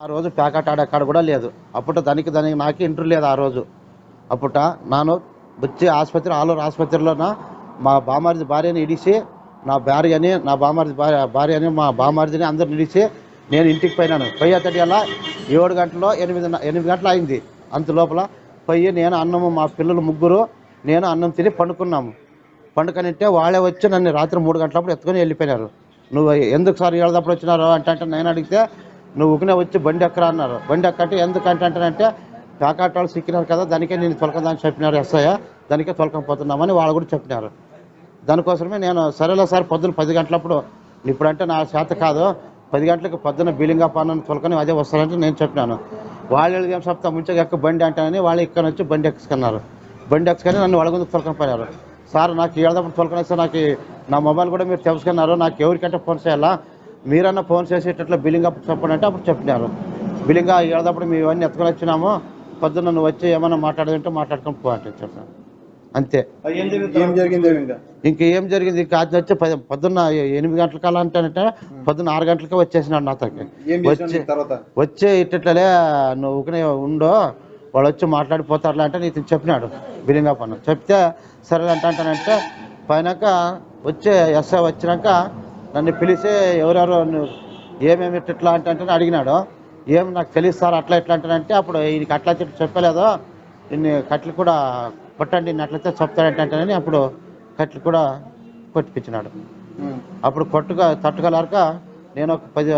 ఆ రోజు ప్యాకెట్ ఆడే కూడా లేదు. అప్పుడు దానికి నాకు ఇంటర్వ్యూ లేదు ఆ రోజు. అప్పుట ನಾನು వచ్చి ఆసుపత్రి ఆలూరు ఆసుపత్రిలోన మా బామారిది భార్యని ఇడిసి నా భార్యని నా బామారిది భార్యని మా బామారిదిని అందరిని ఇడిసి నేను ఇంటికి పోయినాను. పోయేటట్టు అలా 7 గంటలో 8 గంటలు అయింది. అంత లోపల పోయి నేను అన్నము మా పిల్లలు ముగ్గురు నేను అన్నం తిని పండుకున్నాము. పండుకనింటే వాళ్ళే వచ్చి నన్ను రాత్రి 3 గంటలప్పుడు ఎత్తుకొని వెళ్ళిపోయినారు. నువ్వు ఎందుకు సార్ ఏళ్ళదప్పుడు వచ్చినారు అంటే నేను అడిగితే నువ్వు ఉకినే వచ్చి బండి ఎక్కరా అన్నారు. బండి ఎక్కంటే ఎందుకంటే అంటే ప్యాకెట్ వాళ్ళు సిక్కినారు కదా దానికే నేను తొలకదని చెప్పినారు ఎస్ఐ. దానికే తొలకపోతున్నామని వాళ్ళు కూడా చెప్పినారు. దానికోసమే నేను సరేలే సార్ పొద్దున్న 10 గంటలప్పుడు ఇప్పుడంటే నా చేత కాదు 10 గంటలకు పొద్దున్న బిలింగా పానని తొలకని అదే వస్తారంటే నేను చెప్పినాను. వాళ్ళు ఏం చెప్తా ముంచగా ఎక్క బండి అంటానని వాళ్ళు ఇక్కడ వచ్చి బండి ఎక్కిసుకున్నారు. బండి ఎక్కిసుకొని నన్ను వాళ్ళ ముందు తొలకని పోయినారు. సార్ నాకు ఏడదప్పుడు తొలకని సార్ నాకు నా మొబైల్ కూడా మీరు తెలుసుకున్నారు. నాకు ఎవరికంటే ఫోన్ చేయాలా మీరన్నా ఫోన్ చేసేటట్లు బిల్లింగ్ అప్పుడు చెప్పండి అంటే అప్పుడు చెప్పినారు. బిల్లింగ్ ఏడదప్పుడు మేము ఇవన్నీ ఎత్తుకొని వచ్చినాము. పొద్దున్న నువ్వు వచ్చి ఏమన్నా మాట్లాడదంటే మాట్లాడుకొని పో అంటే చెప్పాను. అంతే. ఇంకేం జరిగింది ఇంకా అది వచ్చి పొద్దున్న 8 గంటల కల్లా అంటే పొద్దున్న 6 గంటలకే వచ్చేసినాడు నాతోకి. వచ్చే ఇట్లే నువ్వు ఉండో వాళ్ళు వచ్చి మాట్లాడిపోతారులే అంటే నీకు చెప్పినాడు బిలింగా పన్ను. చెప్తే సరే అంటానంటే పైనాక వచ్చే ఎస్ఐ వచ్చినాక నన్ను పిలిచి ఎవరెవరు ఏమేమి ఇట్లా అంటే అడిగినాడు. ఏం నాకు తెలియదు సార్ అట్లా ఎట్లా అంటానంటే అప్పుడు ఈయనకి అట్లా చెప్పలేదు ఇన్ని కట్లు కూడా కొట్టండి ఇన్ని అట్లయితే చెప్తాడంటేనని అప్పుడు కట్లు కూడా కొట్టిపించినాడు. అప్పుడు తట్టుకోలేక నేను ఒక 10